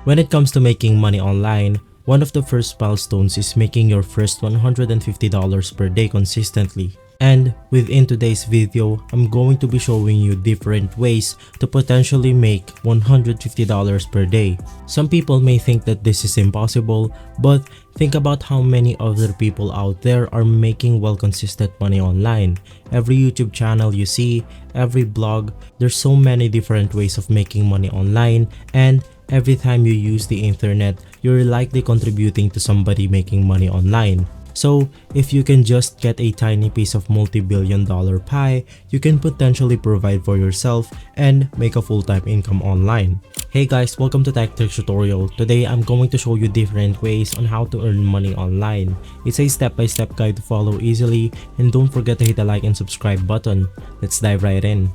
When it comes to making money online, one of the first milestones is making your first $150 per day consistently. And within today's video, I'm going to be showing you different ways to potentially make $150 per day. Some people may think that this is impossible, but think about how many other people out there are making consistent money online. Every YouTube channel you see, every blog, there's so many different ways of making money online, and every time you use the internet, you're likely contributing to somebody making money online. So, if you can just get a tiny piece of multi-billion-dollar pie, you can potentially provide for yourself and make a full-time income online. Hey guys, welcome to Tech Tricks Tutorial. Today, I'm going to show you different ways on how to earn money online. It's a step-by-step guide to follow easily, and don't forget to hit the like and subscribe button. Let's dive right in.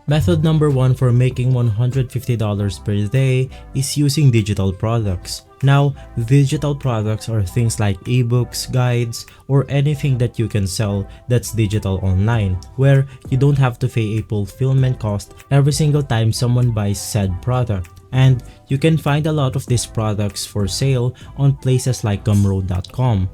Method number 1 for making $150 per day is using digital products. Now, digital products are things like ebooks, guides, or anything that you can sell that's digital online, where you don't have to pay a fulfillment cost every single time someone buys said product. And you can find a lot of these products for sale on places like Gumroad.com.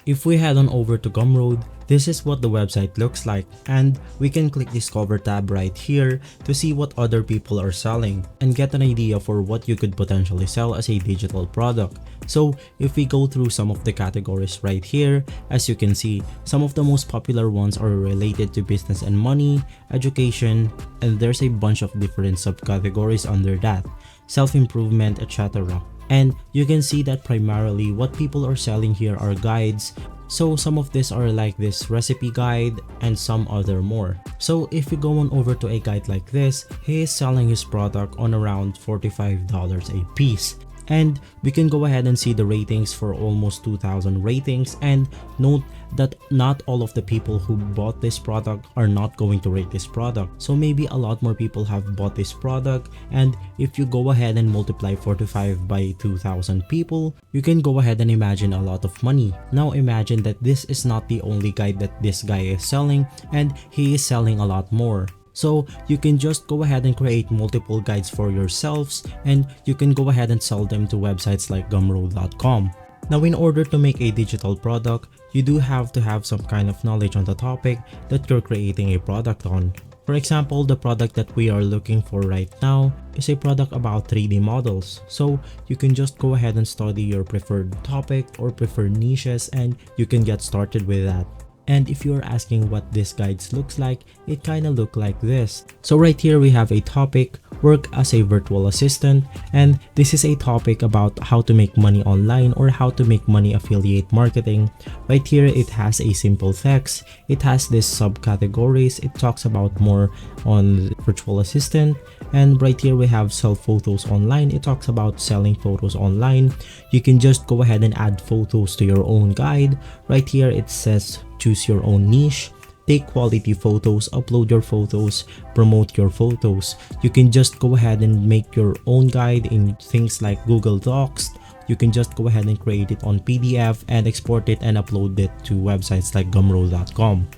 If we head on over to Gumroad, this is what the website looks like, and we can click Discover tab right here to see what other people are selling and get an idea for what you could potentially sell as a digital product. So if we go through some of the categories right here, as you can see, some of the most popular ones are related to business and money, education, and there's a bunch of different subcategories under that, self-improvement, etc. And you can see that primarily what people are selling here are guides. So some of these are like this recipe guide and some other more. So if you go on over to a guide like this, he is selling his product on around $45 a piece. And we can go ahead and see the ratings for almost 2,000 ratings, and note that not all of the people who bought this product are not going to rate this product. So maybe a lot more people have bought this product, and if you go ahead and multiply 45 by 2,000 people, you can go ahead and imagine a lot of money. Now imagine that this is not the only guide that this guy is selling, and he is selling a lot more. So you can just go ahead and create multiple guides for yourselves, and you can go ahead and sell them to websites like Gumroad.com. Now, in order to make a digital product, you do have to have some kind of knowledge on the topic that you're creating a product on. For example, the product that we are looking for right now is a product about 3D models. So you can just go ahead and study your preferred topic or preferred niches, and you can get started with that. And if you're asking what this guide looks like, it kind of look like this. So right here we have a topic, work as a virtual assistant, and this is a topic about how to make money online or how to make money affiliate marketing. Right here it has a simple text, it has these subcategories, it talks about more on virtual assistant, and right here we have sell photos online, it talks about selling photos online. You can just go ahead and add photos to your own guide. Right here it says choose your own niche, take quality photos, upload your photos, promote your photos. You can just go ahead and make your own guide in things like Google Docs. You can just go ahead and create it on PDF and export it and upload it to websites like Gumroad.com.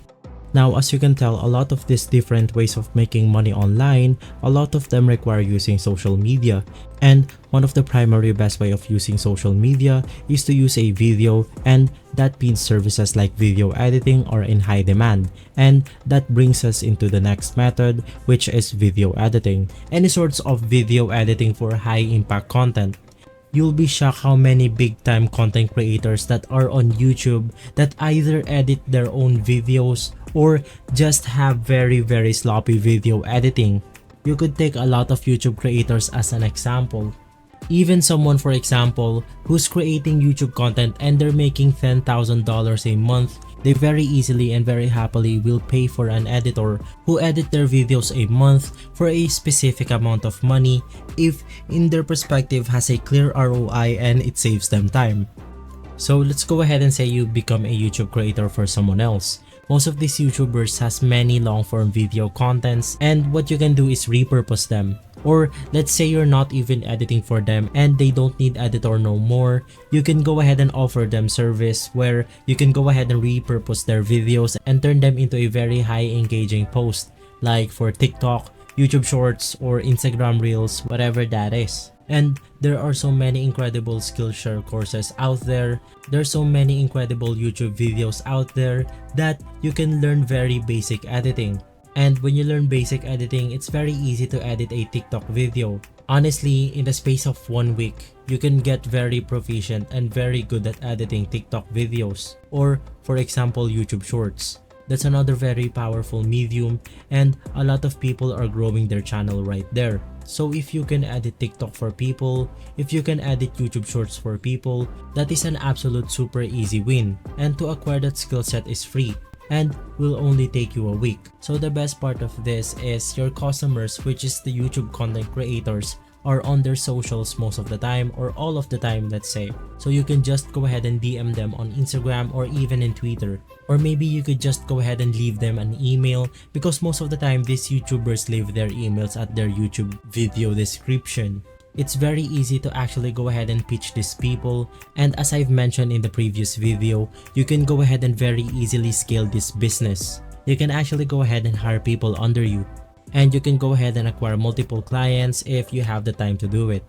Now, as you can tell, a lot of these different ways of making money online, a lot of them require using social media. And one of the primary best way of using social media is to use a video, and that means services like video editing are in high demand. And that brings us into the next method, which is video editing. Any sorts of video editing for high impact content. You'll be shocked how many big time content creators that are on YouTube that either edit their own videos or just have very sloppy video editing. You could take a lot of YouTube creators as an example. Even someone, for example, who's creating YouTube content and they're making $10,000 a month, they very easily and very happily will pay for an editor who edit their videos a month for a specific amount of money if in their perspective has a clear ROI and it saves them time. So let's go ahead and say you become a YouTube creator for someone else. Most of these YouTubers has many long-form video contents, and what you can do is repurpose them. Or let's say you're not even editing for them and they don't need editor no more, you can go ahead and offer them service where you can go ahead and repurpose their videos and turn them into a very high engaging post, like for TikTok, YouTube Shorts, or Instagram Reels, whatever that is. And there are so many incredible Skillshare courses out there. There's so many incredible YouTube videos out there that you can learn very basic editing. And when you learn basic editing, it's very easy to edit a TikTok video. Honestly, in the space of 1 week, you can get very proficient and very good at editing TikTok videos. Or, for example, YouTube Shorts. That's another very powerful medium, and a lot of people are growing their channel right there. So if you can edit TikTok for people, if you can edit YouTube Shorts for people, that is an absolute super easy win. And to acquire that skill set is free and will only take you a week. So the best part of this is your customers, which is the YouTube content creators, are on their socials most of the time, or all of the time, let's say. So you can just go ahead and DM them on Instagram or even in Twitter. Or maybe you could just go ahead and leave them an email, because most of the time these YouTubers leave their emails at their YouTube video description. It's very easy to actually go ahead and pitch these people, and as I've mentioned in the previous video, you can go ahead and very easily scale this business. You can actually go ahead and hire people under you, and you can go ahead and acquire multiple clients if you have the time to do it.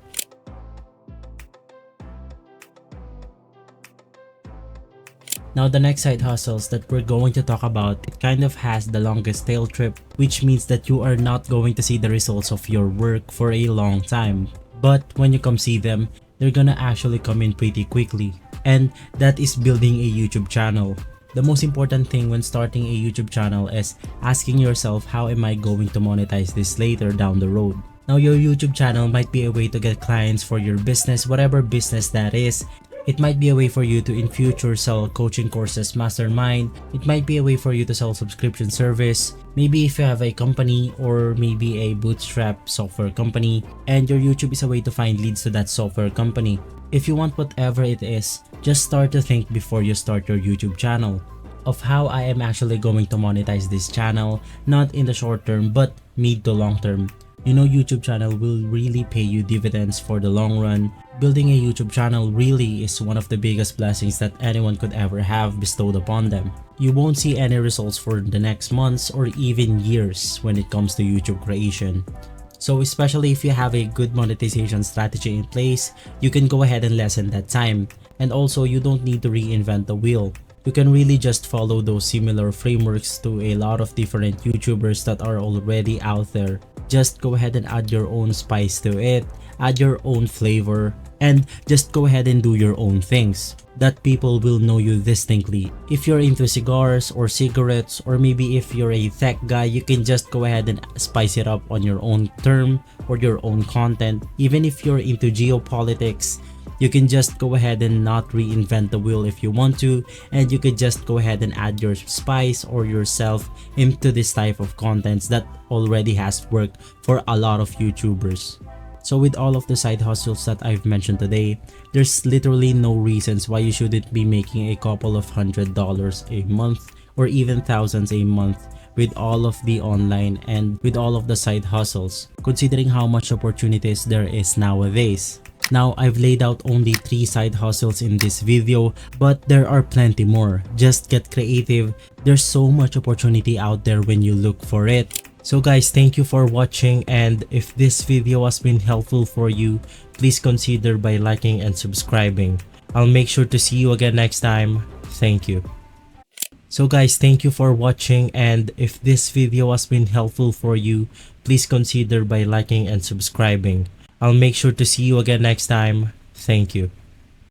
Now the next side hustles that we're going to talk about, it kind of has the longest tail trip, which means that you are not going to see the results of your work for a long time. But when you come see them, they're gonna actually come in pretty quickly. And that is building a YouTube channel. The most important thing when starting a YouTube channel is asking yourself, how am I going to monetize this later down the road? Now your YouTube channel might be a way to get clients for your business, whatever business that is. It might be a way for you to in future sell coaching courses, mastermind. It might be a way for you to sell subscription service. Maybe if you have a company, or maybe a bootstrap software company, and your YouTube is a way to find leads to that software company. If you want whatever it is, just start to think before you start your YouTube channel of how I am actually going to monetize this channel, not in the short term but mid to long term. You know, YouTube channel will really pay you dividends for the long run. Building a YouTube channel really is one of the biggest blessings that anyone could ever have bestowed upon them. You won't see any results for the next months or even years when it comes to YouTube creation. So especially if you have a good monetization strategy in place, you can go ahead and lessen that time. And also, you don't need to reinvent the wheel. You can really just follow those similar frameworks to a lot of different YouTubers that are already out there. Just go ahead and add your own spice to it, add your own flavor, and just go ahead and do your own things that people will know you distinctly. If you're into cigars or cigarettes, or maybe if you're a tech guy, you can just go ahead and spice it up on your own term or your own content. Even if you're into geopolitics, you can just go ahead and not reinvent the wheel if you want to, and you could just go ahead and add your spice or yourself into this type of contents that already has worked for a lot of YouTubers. So with all of the side hustles that I've mentioned today, there's literally no reasons why you shouldn't be making a couple of $100 a month or even thousands a month with all of the online and with all of the side hustles, considering how much opportunities there is nowadays. Now, I've laid out only 3 side hustles in this video, but there are plenty more. Just get creative. There's so much opportunity out there when you look for it. So guys, thank you for watching, and if this video has been helpful for you, please consider by liking and subscribing. I'll make sure to see you again next time. Thank you. So guys, thank you for watching, and if this video has been helpful for you, please consider by liking and subscribing. I'll make sure to see you again next time. Thank you.